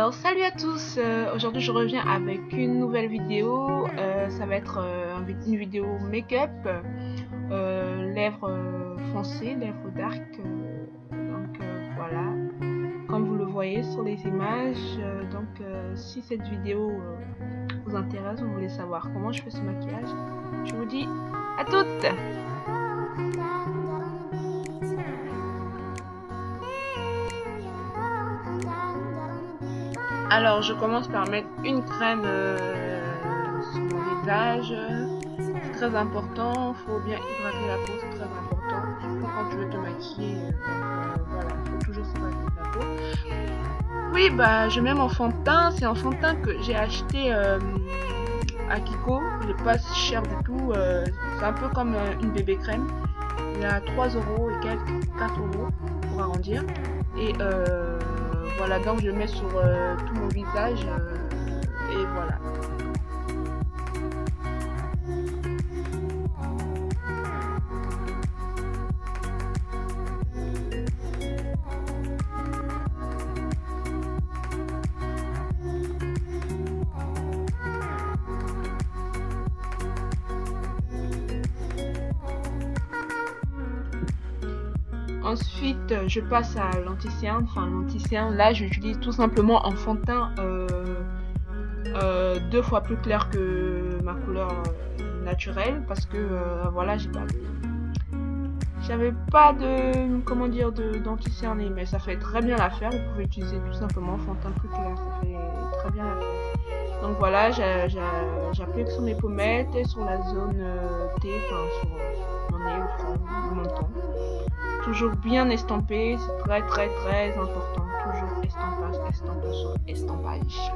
Alors salut à tous, aujourd'hui je reviens avec une nouvelle vidéo, ça va être une vidéo make-up, lèvres foncées, lèvres dark, voilà, comme vous le voyez sur les images. Si cette vidéo vous intéresse, vous voulez savoir comment je fais ce maquillage, je vous dis à toutes. Alors je commence par mettre une crème sur mon visage. C'est très important, faut bien hydrater la peau, c'est très important. Surtout quand tu veux te maquiller, voilà, faut toujours s'hydrater la peau. Oui, bah je mets mon fond de teint, c'est un fond de teint que j'ai acheté à Kiko, il est pas si cher du tout, c'est un peu comme une bébé crème. Il a 3 € et quelques, 4 € pour arrondir. Et voilà, donc je mets sur tout mon visage et voilà. Ensuite, je passe à l'anti-cerne. Enfin, l'anti-cerne, là, j'utilise tout simplement un fond de teint 2 fois plus clair que ma couleur naturelle, parce que voilà, j'avais pas de, comment dire, d'anti-cerné, mais ça fait très bien l'affaire. Vous pouvez utiliser tout simplement un fond de teint plus clair, ça fait très bien l'affaire. Donc voilà, j'applique sur mes pommettes et sur la zone T, enfin sur mon nez, le front, le menton. Toujours bien estampé, c'est très important. Toujours estampage sur estampage.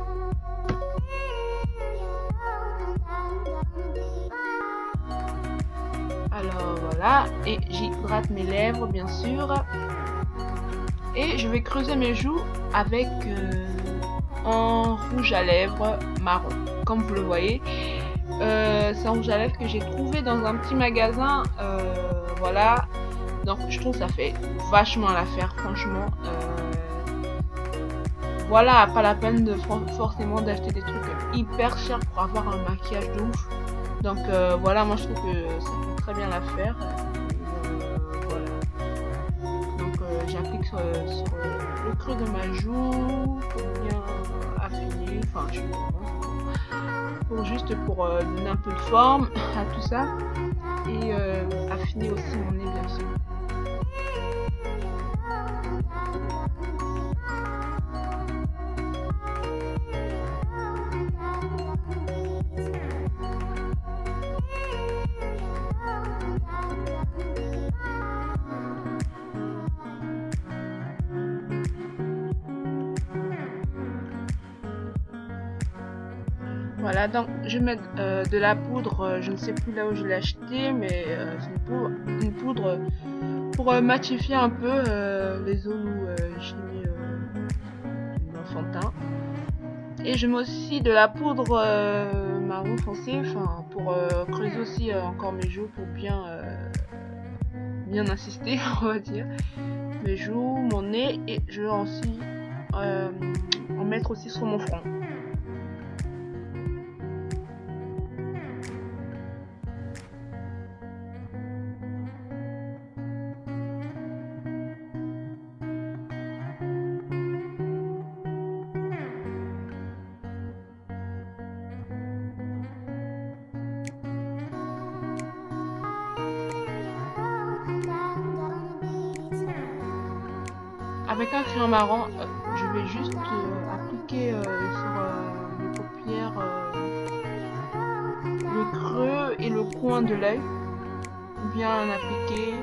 Alors voilà, et j'hydrate mes lèvres bien sûr. Et je vais creuser mes joues avec un rouge à lèvres marron, comme vous le voyez. C'est un rouge à lèvres que j'ai trouvé dans un petit magasin, voilà. Donc je trouve que ça fait vachement l'affaire, franchement. Voilà, pas la peine de forcément d'acheter des trucs hyper chers pour avoir un maquillage de ouf. Donc voilà, moi je trouve que ça fait très bien l'affaire. Voilà. Donc j'applique sur le creux de ma joue pour bien affiner, enfin pour donner un peu de forme à tout ça. Et affiner aussi mon nez bien sûr. Voilà, donc je vais mettre de la poudre, je ne sais plus là où je l'ai acheté, mais c'est une poudre pour matifier un peu les zones où j'ai mis mon fond de teint. Et je mets aussi de la poudre marron foncé, enfin pour creuser aussi encore mes joues, pour bien insister, on va dire, mes joues, mon nez, et je vais aussi en mettre aussi sur mon front. Avec un crayon marron, je vais juste appliquer sur les paupières le creux et le coin de l'œil. Bien appliquer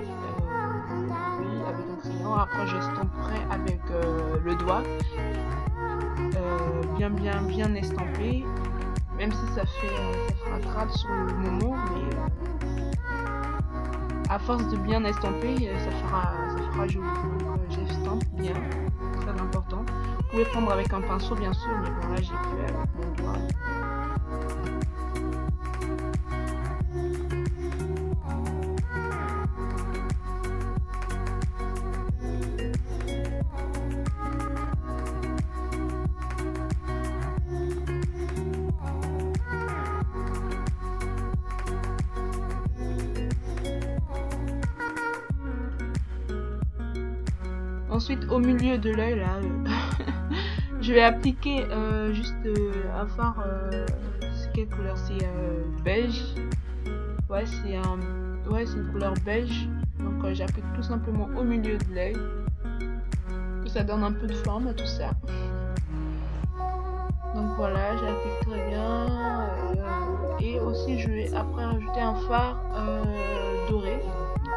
oui, avec un crayon. Après, j'estomperai avec le doigt. Bien estampé. Même si ça fera crade sur le moment, mais à force de bien estamper, ça fera joli. Donc j'estampe bien, très important. Vous pouvez prendre avec un pinceau bien sûr, mais bon là j'ai fait avec mon doigt. ensuite au milieu de l'œil là, je vais appliquer juste un fard. C'est quelle couleur? C'est beige. Ouais, c'est une couleur beige. Donc j'applique tout simplement au milieu de l'œil. Ça donne un peu de forme à tout ça. Donc voilà, j'applique très bien. Et aussi je vais après rajouter un fard doré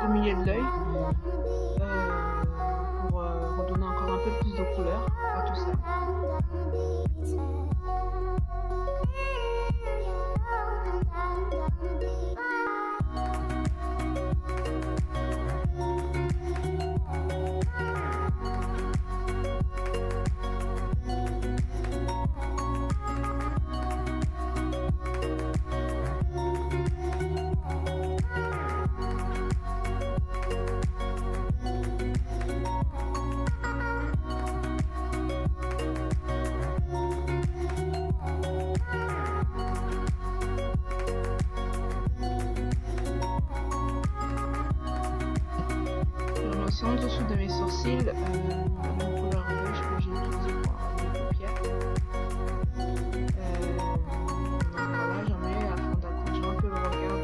au milieu de l'œil pour redonner encore un peu plus de couleur à tout ça. En dessous de mes sourcils, la couleur beige que j'ai utilisée pour les paupières. Voilà, j'en mets afin d'accrocher un peu le regard,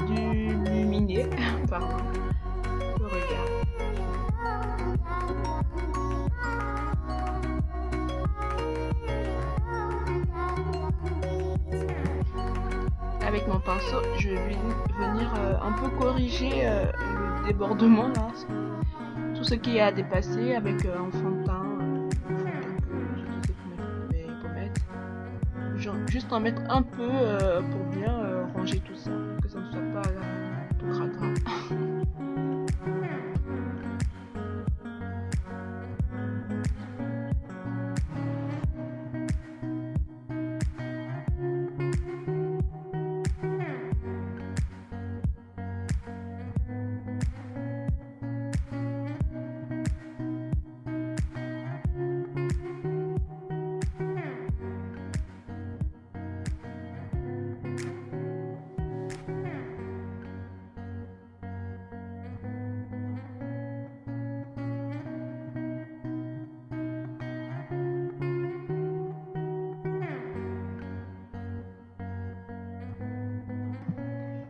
d'illuminer pardon, le regard. Avec mon pinceau, je vais venir un peu corriger le débordement là, tout ce qui est à dépasser avec un fond de teint que j'utilisais pour mes pommettes. Genre, juste en mettre un peu pour bien ranger tout ça, que ça ne soit pas tout cracra.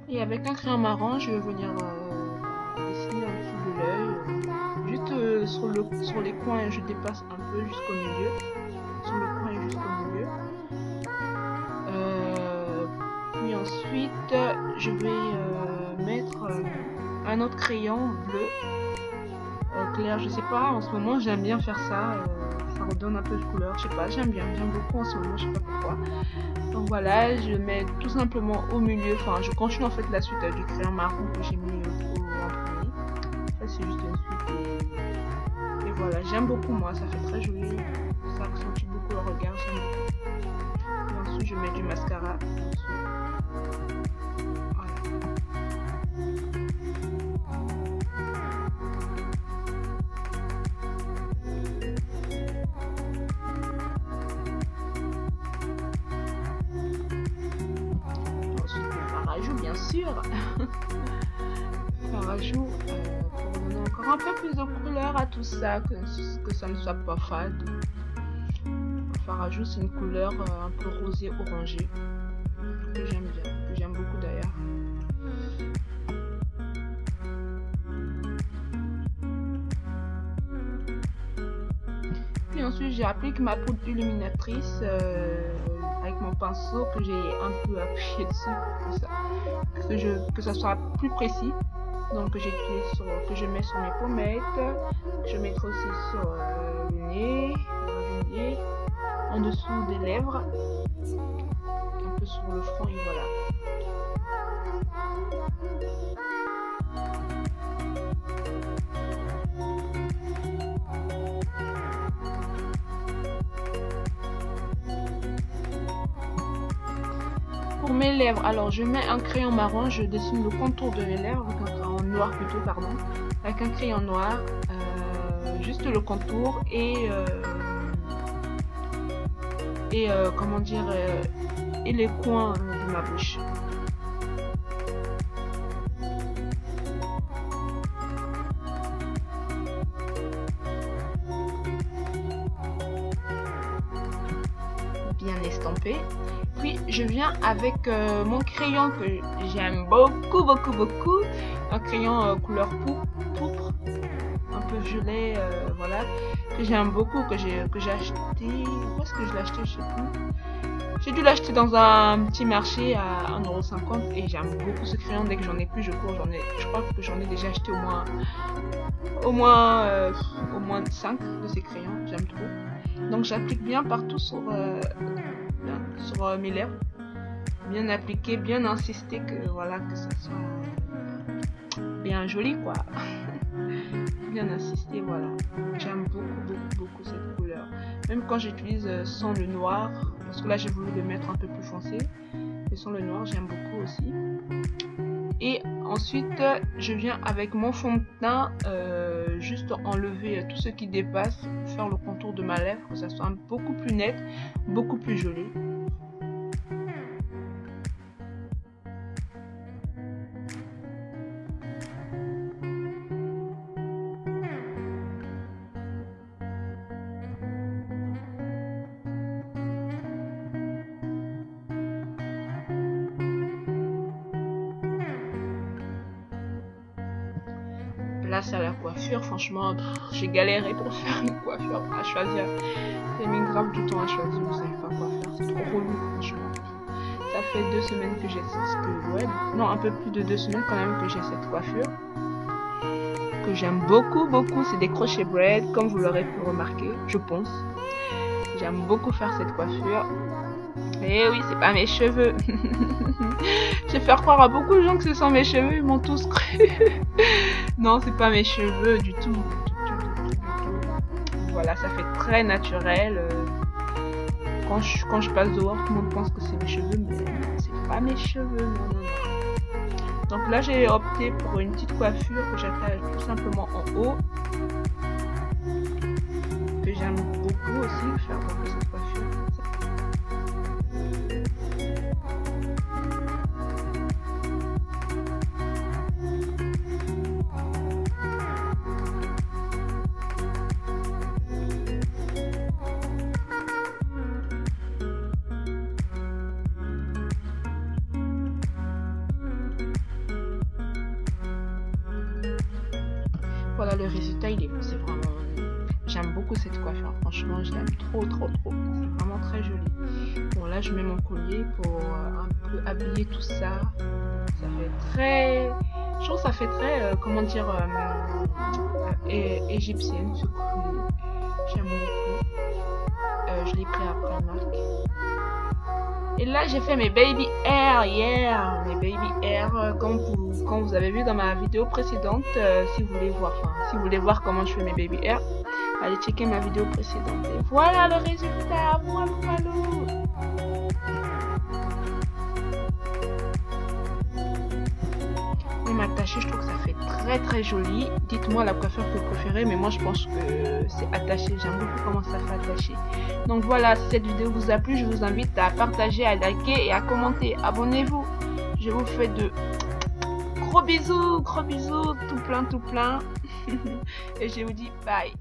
Et avec un crayon marron, je vais venir dessiner en dessous de l'œil. Juste sur les coins, je dépasse un peu jusqu'au milieu. Sur le coin et jusqu'au milieu. Puis ensuite, je vais mettre un autre crayon bleu clair. Je sais pas, en ce moment j'aime bien faire ça. Ça redonne un peu de couleur. Je sais pas, j'aime beaucoup en ce moment, je sais pas pourquoi. Donc voilà, je mets tout simplement au milieu, enfin je continue en fait la suite du crayon marron que j'ai mis en premier. Ça c'est juste une suite et voilà, j'aime beaucoup moi, ça fait très joli, ça accentue beaucoup le regard, j'aime beaucoup. Et ensuite je mets du mascara. Bien sûr, un rajout pour donner encore un peu plus de couleur à tout ça, que ça ne soit pas fade. Enfin, rajout c'est une couleur un peu rosé orangé que j'aime bien, que j'aime beaucoup d'ailleurs. Puis ensuite j'applique ma poudre illuminatrice avec mon pinceau que j'ai un peu appuyé dessus que ça soit plus précis. Donc que je mets sur mes pommettes, je mettrai aussi sur le nez, en dessous des lèvres, un peu sur le front et voilà. Pour mes lèvres, alors je mets un crayon marron, je dessine le contour de mes lèvres, avec un crayon noir plutôt, pardon, avec un crayon noir, juste le contour et comment dire, et les coins de ma bouche. bien estampé. Puis je viens avec mon crayon que j'aime beaucoup, un crayon couleur pourpre, un peu violet, voilà, que j'aime beaucoup, que j'ai acheté. Où est-ce que je l'ai acheté? Je sais plus. J'ai dû l'acheter dans un petit marché à 1,50 € et j'aime beaucoup ce crayon. Dès que j'en ai plus, je cours. Je crois que j'en ai déjà acheté au moins 5 de ces crayons. J'aime trop. Donc j'applique bien partout sur mes lèvres. Bien appliquer, bien insister que voilà, que ça soit bien joli quoi. Bien insister, voilà. J'aime beaucoup cette couleur. Même quand j'utilise sans le noir, parce que là j'ai voulu le mettre un peu plus foncé, mais sans le noir j'aime beaucoup aussi. Et ensuite je viens avec mon fond de teint, juste enlever tout ce qui dépasse, faire le contour de ma lèvre, que ça soit beaucoup plus net, beaucoup plus joli. Place à la coiffure, franchement j'ai galéré pour faire une coiffure, à choisir. J'ai mis grave du temps à choisir, vous savez pas quoi faire, c'est trop relou franchement. Ça fait 2 semaines que j'ai non, un peu plus de 2 semaines quand même que j'ai cette coiffure, que j'aime beaucoup, c'est des crochets braid, comme vous l'aurez pu remarquer, je pense. J'aime beaucoup faire cette coiffure. Et oui, c'est pas mes cheveux. Je vais faire croire à beaucoup de gens que ce sont mes cheveux, ils m'ont tous cru. Non, c'est pas mes cheveux du tout. Voilà, ça fait très naturel. Quand je passe dehors, tout le monde pense que c'est mes cheveux, mais c'est pas mes cheveux. Non. Donc là, j'ai opté pour une petite coiffure que j'attache tout simplement en haut. Que j'aime beaucoup aussi, faire beaucoup cette coiffure. Voilà, le résultat, c'est vraiment... J'aime beaucoup cette coiffure, franchement, je l'aime trop. C'est vraiment très joli. Bon, là, je mets mon collier pour un peu habiller tout ça. Ça fait très... Je trouve que ça fait très, comment dire, égyptienne, ce collier. J'aime beaucoup. Je l'ai pris après la marque. Et là, j'ai fait mes baby hair, mes baby hair, comme vous avez vu dans ma vidéo précédente. Si vous voulez voir comment je fais mes baby hair, allez checker ma vidéo précédente. Et voilà le résultat, voilà. Même attaché, je trouve que ça fait très joli. Dites-moi la coiffure que vous préférez, mais moi je pense que c'est attaché. J'aime beaucoup comment ça fait attaché. Donc voilà, si cette vidéo vous a plu, je vous invite à partager, à liker et à commenter. Abonnez-vous. Je vous fais de gros bisous, tout plein. Et je vous dis bye.